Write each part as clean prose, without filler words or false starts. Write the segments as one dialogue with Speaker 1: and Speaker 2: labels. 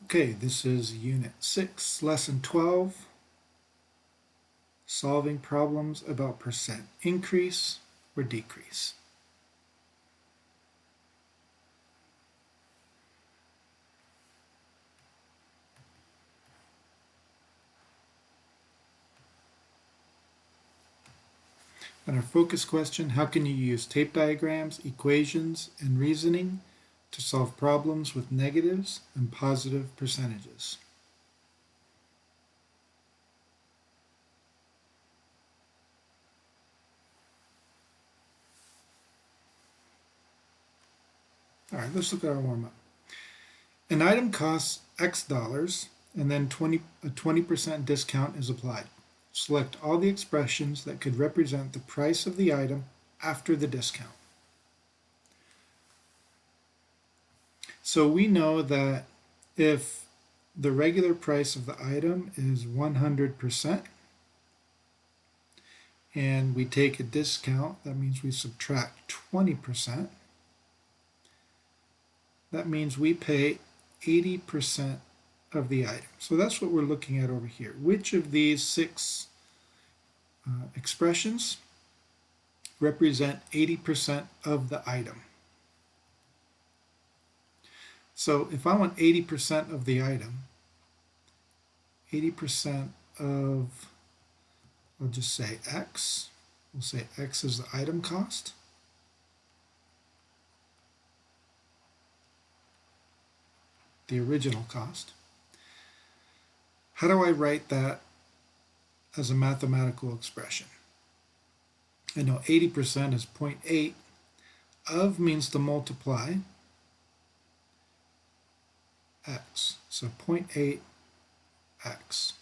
Speaker 1: Okay, this is Unit 6, Lesson 12, Solving Problems about percent increase or decrease. And our focus question, how can you use tape diagrams, equations, and reasoning to solve problems with negatives and positive percentages? All right, let's look at our warm-up. An item costs X dollars, and then a 20% discount is applied. Select all the expressions that could represent the price of the item after the discount. So we know that if the regular price of the item is 100% and we take a discount, that means we subtract 20%. That means we pay 80% of the item. So that's what we're looking at over here. Which of these six expressions represent 80% of the item? So if I want 80% of the item, 80% of, I'll just say X. We'll say X is the item cost. The original cost. How do I write that as a mathematical expression? I know 80% is 0.8. Of means to multiply X. So 0.8 X.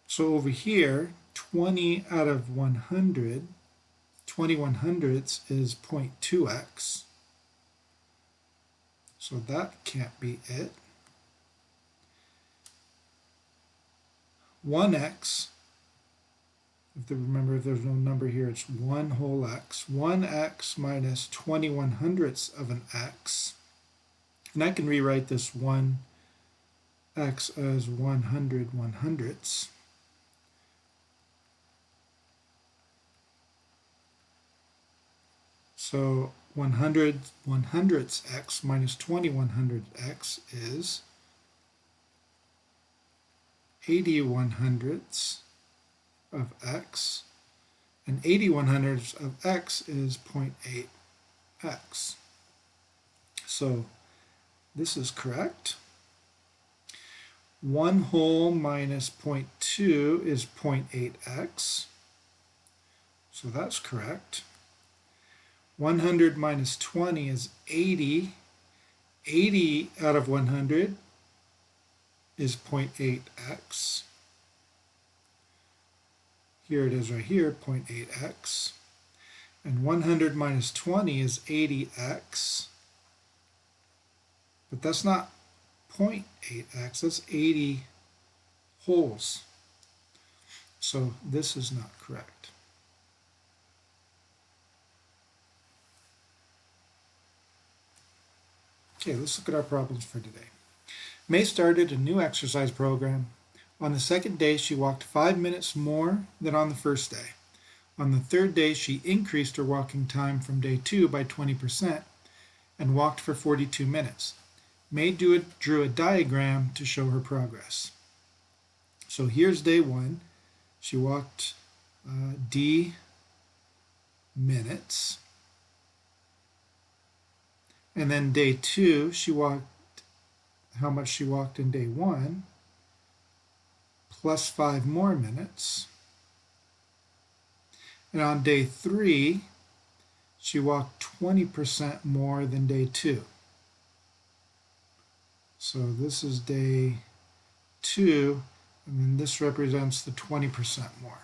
Speaker 1: So over here, 20 out of 100, 20 100ths is 0.2x. So that can't be it. 1x, remember if there's no number here, it's 1 whole x. 1x minus 20 100ths of an x. And I can rewrite this 1x as 100 100ths. So 100 100ths x minus 20 100x is 80 100ths of x, and 80 100ths of x is 0.8x. So this is correct. 1 whole minus 0.2 is 0.8x. So that's correct. 100 minus 20 is 80. 80 out of 100 is 0.8x. Here it is right here, 0.8x. And 100 minus 20 is 80x. But that's not 0.8x, that's 80 wholes. So this is not correct. Okay, let's look at our problems for today. May started a new exercise program. On the second day, she walked 5 minutes more than on the first day. On the third day, she increased her walking time from day 2 by 20% and walked for 42 minutes. May drew a diagram to show her progress. So here's day 1. She walked D minutes. And then day 2, she walked how much she walked in day 1, plus 5 more minutes. And on day 3, she walked 20% more than day 2. So this is day 2, and then this represents the 20% more.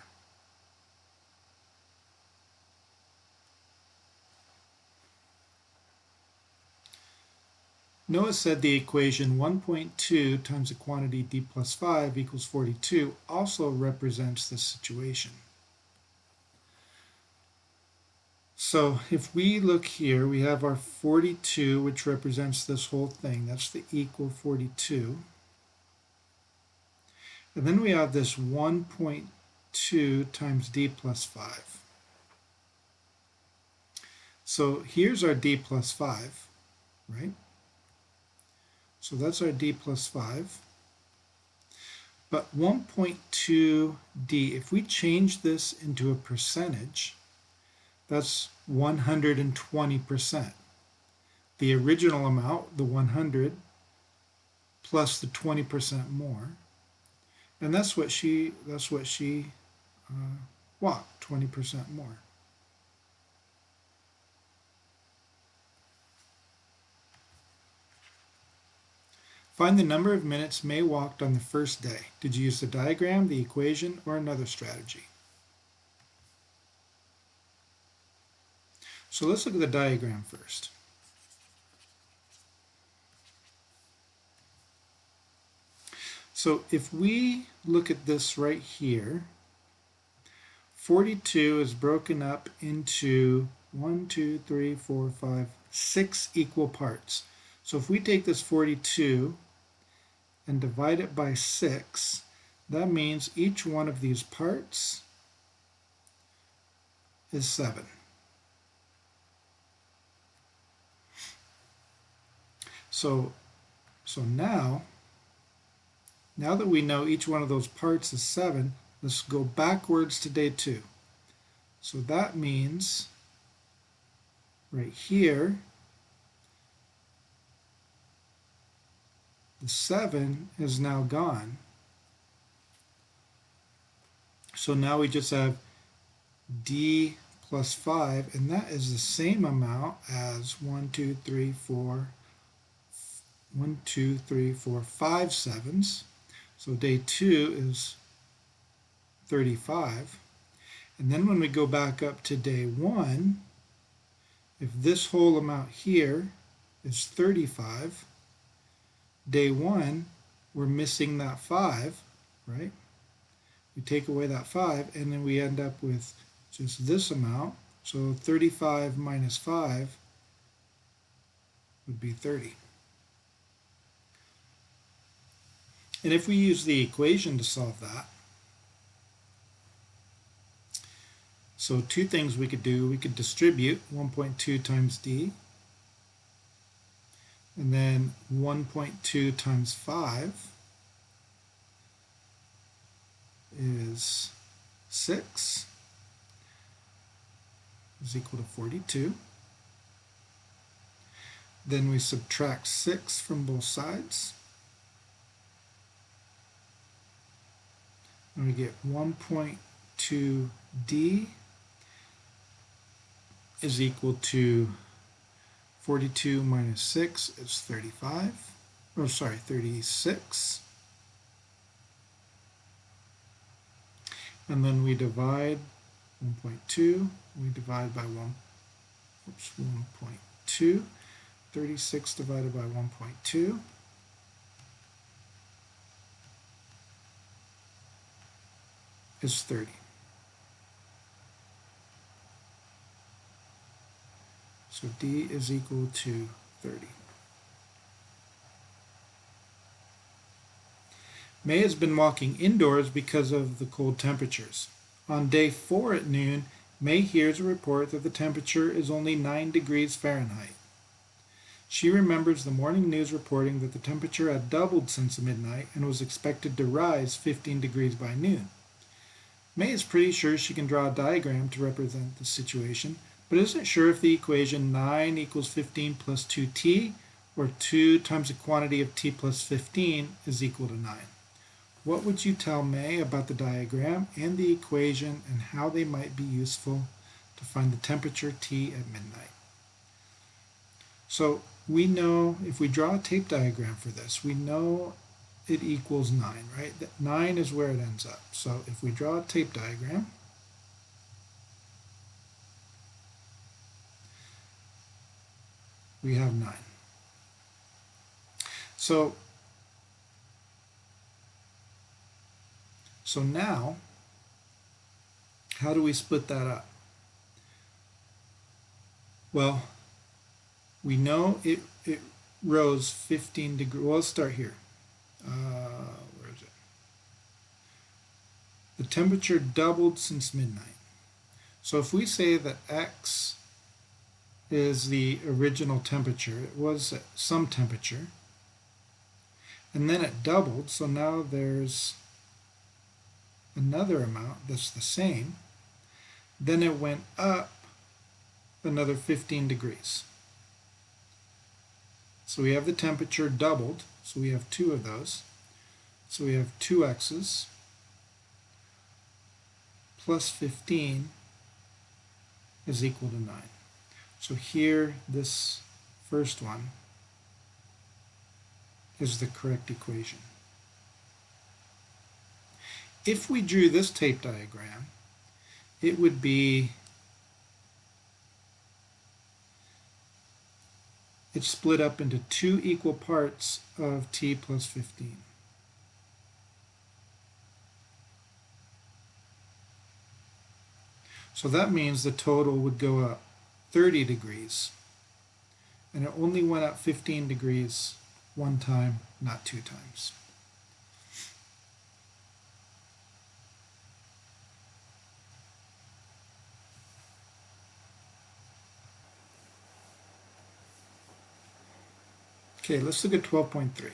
Speaker 1: Noah said the equation 1.2 times the quantity d plus 5 equals 42 also represents this situation. So if we look here, we have our 42, which represents this whole thing. That's the equal 42. And then we have this 1.2 times d plus 5. So here's our d plus 5, right? So that's our d plus 5. But 1.2d, if we change this into a percentage, that's 120%. The original amount, the 100, plus the 20% more. And that's what she walked, 20% more. Find the number of minutes May walked on the first day. Did you use the diagram, the equation, or another strategy? So let's look at the diagram first. So if we look at this right here, 42 is broken up into 6 equal parts. So if we take this 42 and divide it by 6, that means each one of these parts is 7. So now that we know each one of those parts is 7, let's go backwards to day 2. So that means right here, the 7 is now gone. So now we just have d plus 5, and that is the same amount as 5 sevens. So day 2 is 35. And then when we go back up to day 1, if this whole amount here is 35, day 1, we're missing that 5, right? We take away that 5, and then we end up with just this amount. So 35 minus 5 would be 30. And if we use the equation to solve that, so two things we could do. We could distribute 1.2 times d, and then 1.2 times 5 is 6, is equal to 42. Then we subtract 6 from both sides, and we get 1.2d is equal to 42 minus 6 is 36. And then we divide 1.2, we divide by 1.2. 36 divided by 1.2 is 30. So d is equal to 30. May has been walking indoors because of the cold temperatures. On day 4 at noon, May hears a report that the temperature is only 9 degrees Fahrenheit. She remembers the morning news reporting that the temperature had doubled since midnight and was expected to rise 15 degrees by noon. May is pretty sure she can draw a diagram to represent the situation, but isn't sure if the equation 9 equals 15 plus 2t or 2 times the quantity of t plus 15 is equal to 9. What would you tell May about the diagram and the equation and how they might be useful to find the temperature T at midnight? So we know if we draw a tape diagram for this, we know it equals 9, right? That 9 is where it ends up. So if we draw a tape diagram, we have 9. So now, how do we split that up? Well, we know it rose 15 degrees. Well, let's start here. Where is it? The temperature doubled since midnight. So if we say that X is the original temperature, it was at some temperature, and then it doubled, so now there's another amount that's the same, then it went up another 15 degrees. So we have the temperature doubled, so we have two of those. So we have 2x's plus 15 is equal to 9. So here, this first one is the correct equation. If we drew this tape diagram, it would be, it's split up into two equal parts of t plus 15. So that means the total would go up 30 degrees. And it only went up 15 degrees one time, not two times. Okay, let's look at 12.3.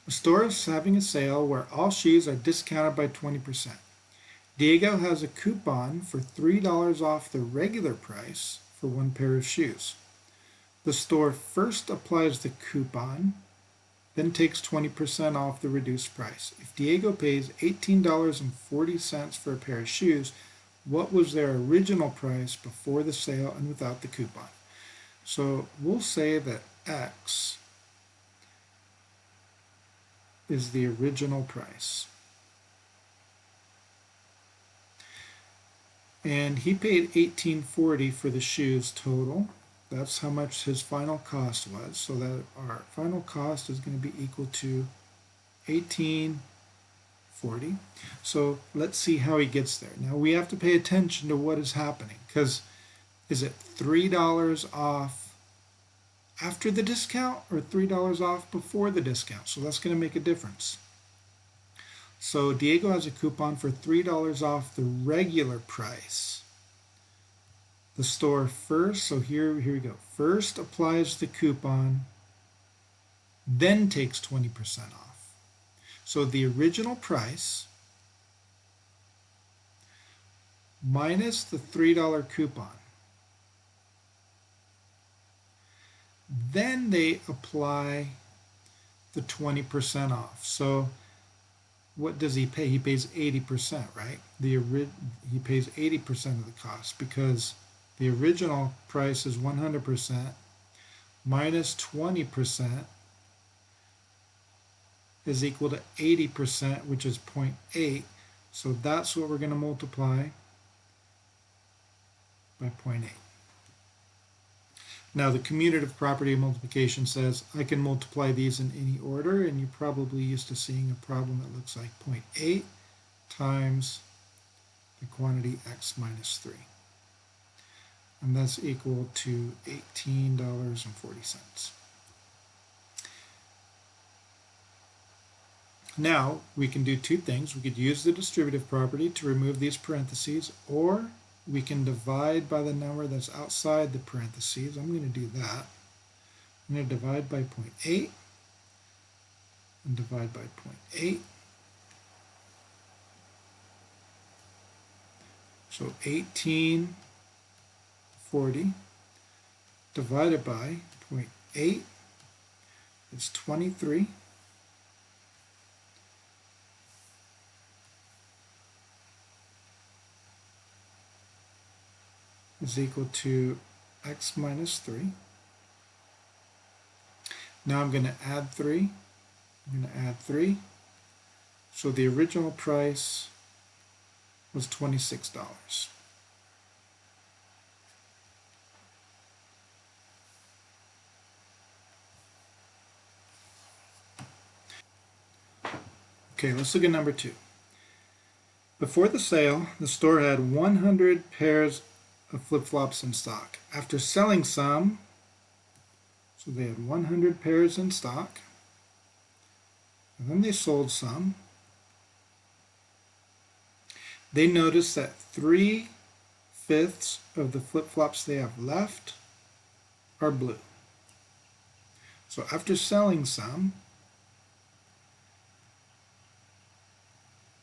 Speaker 1: A store is having a sale where all shoes are discounted by 20%. Diego has a coupon for $3 off the regular price for one pair of shoes. The store first applies the coupon, then takes 20% off the reduced price. If Diego pays $18.40 for a pair of shoes, what was their original price before the sale and without the coupon? So we'll say that X is the original price. And he paid $18.40 for the shoes total. That's how much his final cost was. So that our final cost is going to be equal to $18.40. So let's see how he gets there. Now we have to pay attention to what is happening, because is it $3 off after the discount or $3 off before the discount? So that's going to make a difference. So Diego has a coupon for $3 off the regular price. The store first, so here we go, first applies the coupon, then takes 20% off. So the original price minus the $3 coupon. Then they apply the 20% off. So what does he pay? He pays 80%, right? He pays 80% of the cost, because the original price is 100% minus 20% is equal to 80%, which is 0.8. So that's what we're going to multiply by 0.8. Now the commutative property of multiplication says I can multiply these in any order, and you're probably used to seeing a problem that looks like 0.8 times the quantity x minus 3. And that's equal to $18.40. Now we can do two things. We could use the distributive property to remove these parentheses, or we can divide by the number that's outside the parentheses. I'm going to do that. I'm going to divide by 0.8 and divide by 0.8. So 1840 divided by 0.8 is 23. Is equal to x minus 3. Now I'm going to add 3. I'm going to add 3. So the original price was $26. Okay, let's look at number 2. Before the sale, the store had 100 pairs of flip-flops in stock. After selling some, so they had 100 pairs in stock, and then they sold some, they noticed that 3/5 of the flip-flops they have left are blue. So after selling some,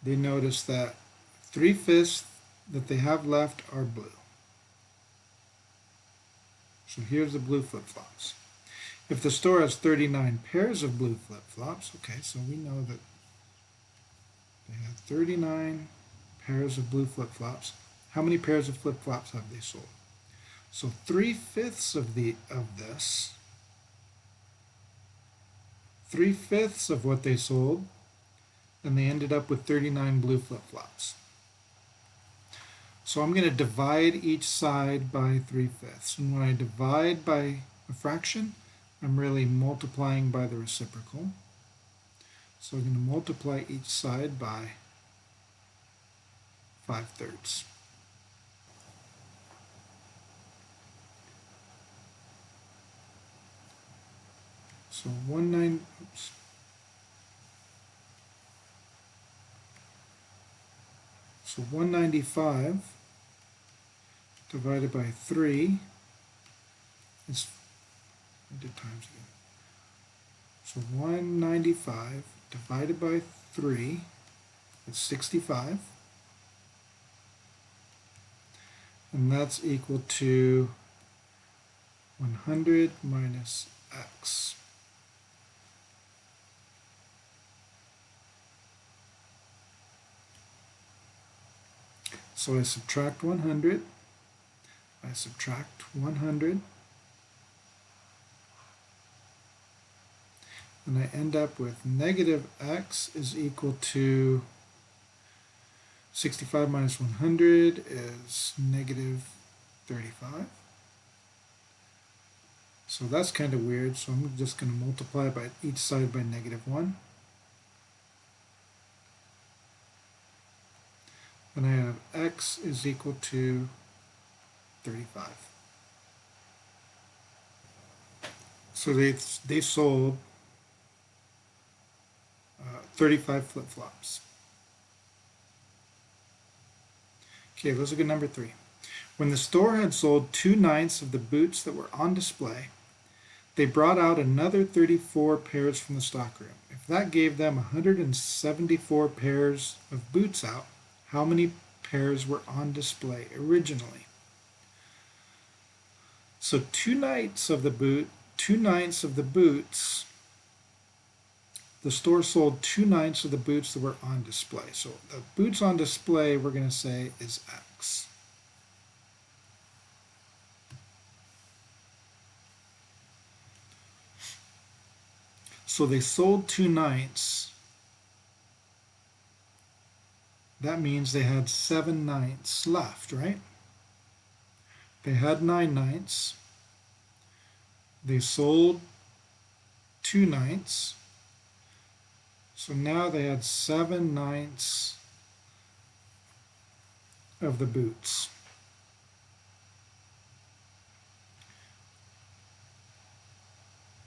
Speaker 1: they noticed that 3/5 that they have left are blue. So here's the blue flip-flops. If the store has 39 pairs of blue flip-flops, okay, so we know that they have 39 pairs of blue flip-flops. How many pairs of flip-flops have they sold? So 3/5 of this, 3/5 of what they sold, and they ended up with 39 blue flip-flops. So I'm going to divide each side by 3/5. And when I divide by a fraction, I'm really multiplying by the reciprocal. So I'm going to multiply each side by 5/3. So 195 divided by 3 is, I did times again. So 195 divided by 3 is 65. And that's equal to 100 minus x. So I subtract 100, I subtract 100, and I end up with negative x is equal to 65 minus 100 is negative 35. So that's kind of weird, so I'm just going to multiply by each side by -1. And I have x is equal to 35. So they sold 35 flip-flops. Okay, let's look at number 3. When the store had sold 2/9 of the boots that were on display, they brought out another 34 pairs from the stockroom. If that gave them 174 pairs of boots out, how many pairs were on display originally? So 2/9 of the boots, the store sold 2/9 of the boots that were on display. So the boots on display, we're going to say, is x. So they sold 2/9. That means they had 7/9 left, right? They had 9/9. They sold 2/9. So now they had 7/9 of the boots.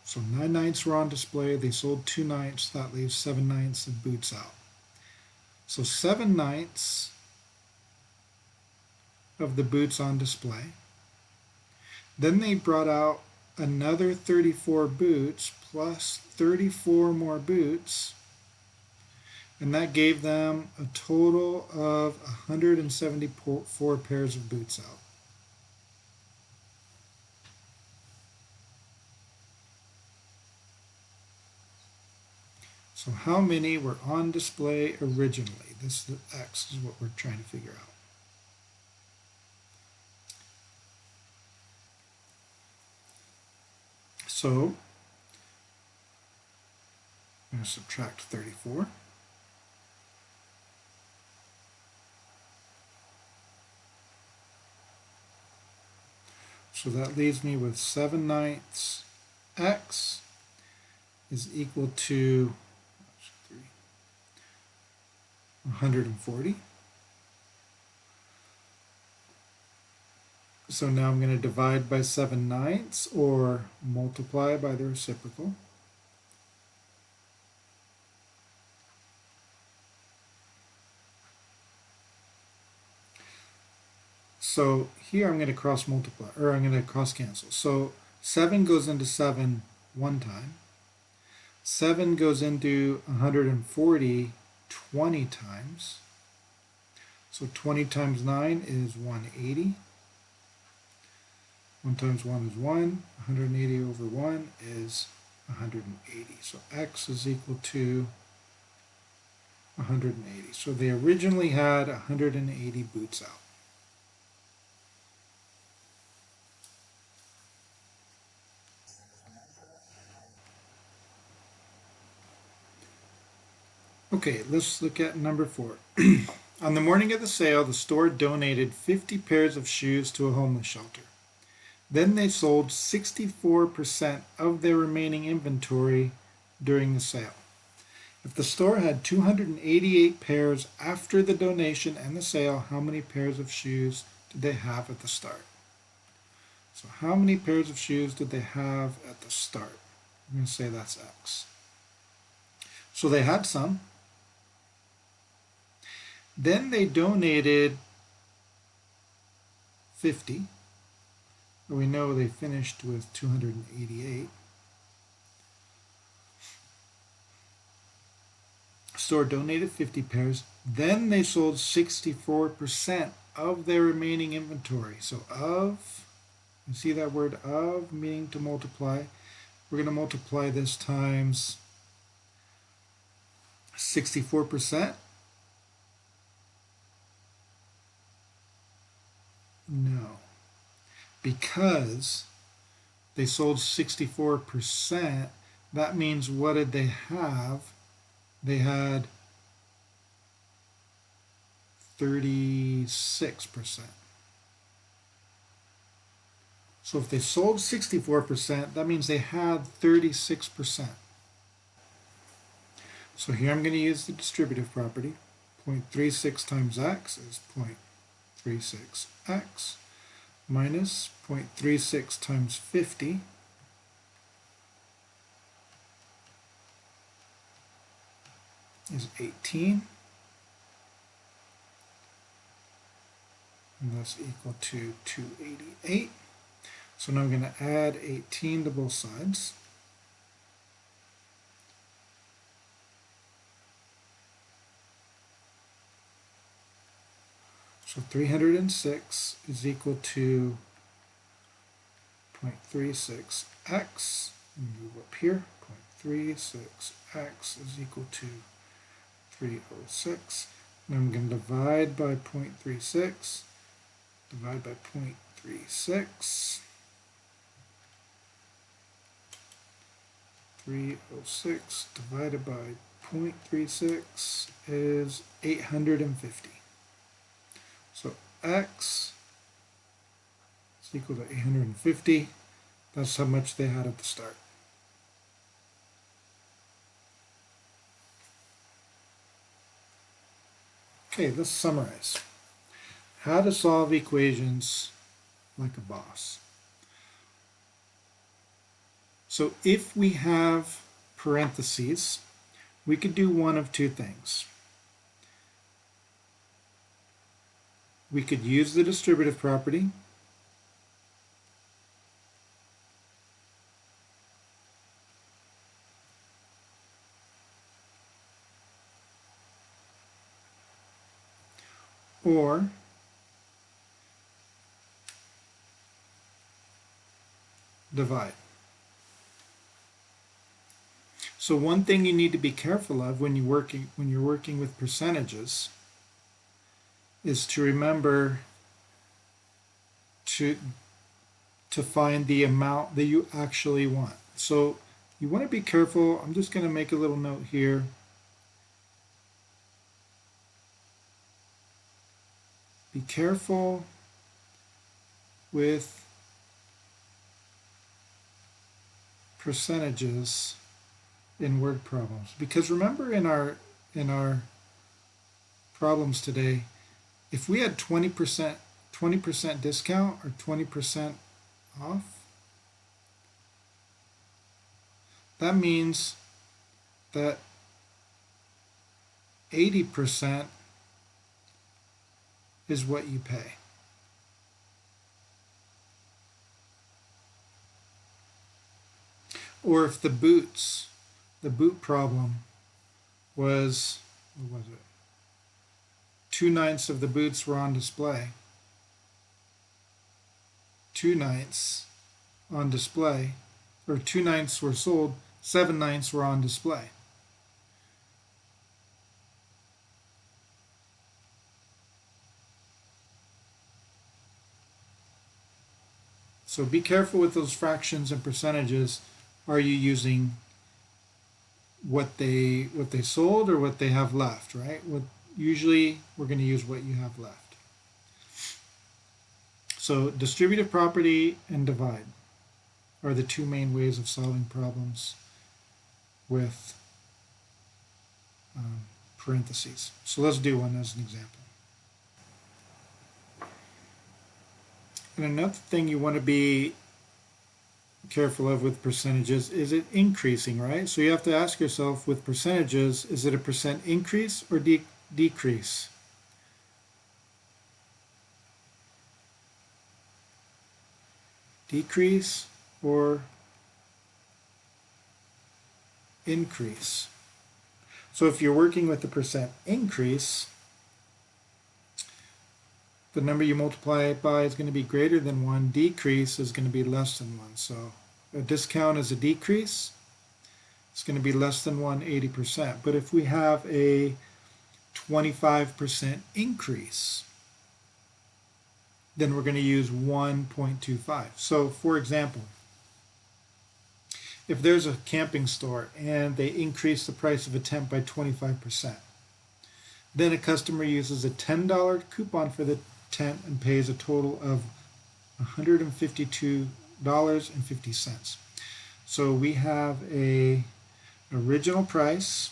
Speaker 1: So 9/9 were on display. They sold 2/9. That leaves 7/9 of boots out. So 7/9 of the boots on display. Then they brought out another 34 boots plus 34 more boots, and that gave them a total of 174 pairs of boots out. So how many were on display originally? This is x is what we're trying to figure out. So I'm going to subtract 34. So that leaves me with 7/9 x is equal to 140. So now I'm going to divide by 7/9 or multiply by the reciprocal. So here I'm going to cross multiply, or I'm going to cross cancel. So 7 goes into 7 one time. 7 goes into 140 20 times. So 20 times 9 is 180. 1 times 1 is 1. 180 over 1 is 180. So x is equal to 180. So they originally had 180 boots out. Okay, let's look at number 4. On the morning of the sale, the store donated 50 pairs of shoes to a homeless shelter. Then they sold 64% of their remaining inventory during the sale. If the store had 288 pairs after the donation and the sale, how many pairs of shoes did they have at the start? So how many pairs of shoes did they have at the start? I'm going to say that's X. So they had some. Then they donated 50. We know they finished with 288. Store donated 50 pairs. Then they sold 64% of their remaining inventory. So of, you see that word of, meaning to multiply. We're going to multiply this times 64%. No. Because they sold 64%, that means what did they have? They had 36%. So if they sold 64%, that means they had 36%. So here I'm going to use the distributive property. 0.36 times x is 0.36x minus 0.36 times 50 is 18. And that's equal to 288. So now I'm going to add 18 to both sides. So 306 is equal to 0.36x. Move up here. 0.36x is equal to 306. And I'm going to divide by 0.36. Divide by 0.36. 306 divided by 0.36 is 850. So x is equal to 850. That's how much they had at the start. Okay, let's summarize. How to solve equations like a boss. So if we have parentheses, we could do one of two things. We could use the distributive property, or divide. So one thing you need to be careful of when you're working with percentages is to remember to find the amount that you actually want. So you want to be careful. I'm just going to make a little note here. Be careful with percentages in word problems, because remember in our problems today, if we had 20%, 20% discount or 20% off. That means that 80% is what you pay. Or if the boot problem was, what was it? 2/9 of the boots were on display. 2/9 on display, or 2/9 were sold, 7/9 were on display. So be careful with those fractions and percentages. Are you using what they sold or what they have left, right? Usually we're going to use what you have left. So distributive property and divide are the two main ways of solving problems with parentheses. So let's do one as an example. And another thing you want to be careful of with percentages is it increasing, right? So you have to ask yourself with percentages, is it a percent increase or decrease? Decrease or increase? So if you're working with the percent increase, the number you multiply it by is going to be greater than 1. Decrease is going to be less than 1. So a discount is a decrease. It's going to be less than 1, 80%. But if we have a 25% increase, then we're going to use 1.25. So for example, if there's a camping store and they increase the price of a tent by 25%, then a customer uses a $10 coupon for the tent and pays a total of $152.50. So we have a original price.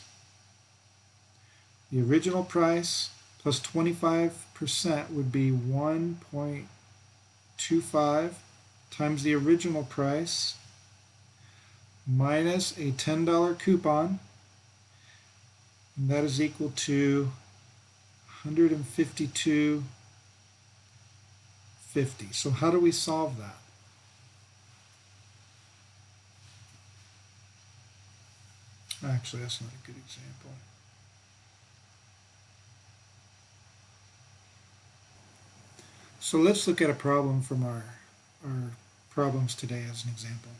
Speaker 1: The original price plus 25% would be 1.25 times the original price minus a $10 coupon, and that is equal to $152.50. So how do we solve that? Actually, that's not a good example. So let's look at a problem from our problems today as an example.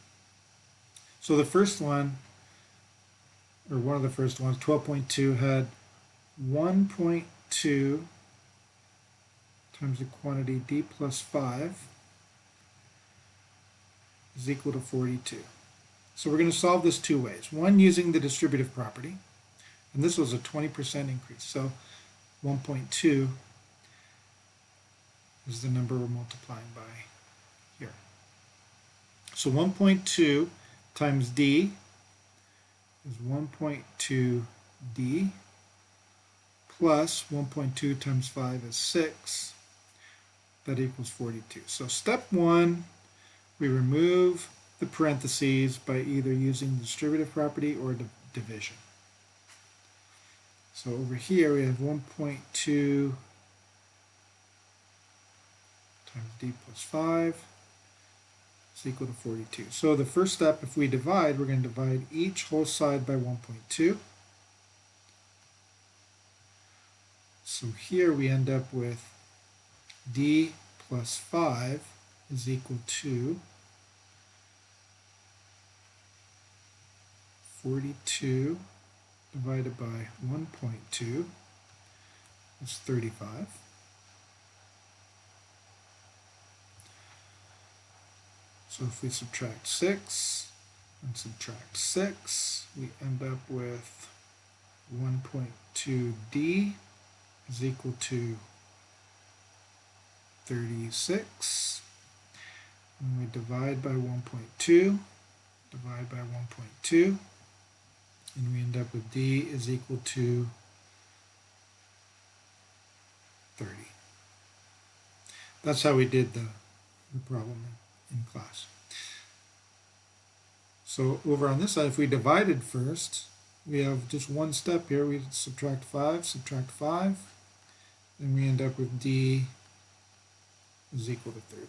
Speaker 1: So the first one, or one of the first ones, 12.2, had 1.2 times the quantity d plus 5 is equal to 42. So we're going to solve this two ways. One, using the distributive property, and this was a 20% increase. So 1.2 is the number we're multiplying by here. So 1.2 times d is 1.2d plus 1.2 times 5 is 6. That equals 42. So step one, we remove the parentheses by either using the distributive property or division. So over here we have 1.2 times d plus 5 is equal to 42. So the first step, if we divide, we're going to divide each whole side by 1.2. So here we end up with d plus 5 is equal to 42 divided by 1.2 is 35. So if we subtract 6 and subtract 6, we end up with 1.2d is equal to 36. And we divide by 1.2, divide by 1.2, and we end up with d is equal to 30. That's how we did the problem in class. So over on this side, if we divided first, we have just one step here. We subtract 5, and we end up with D is equal to 30.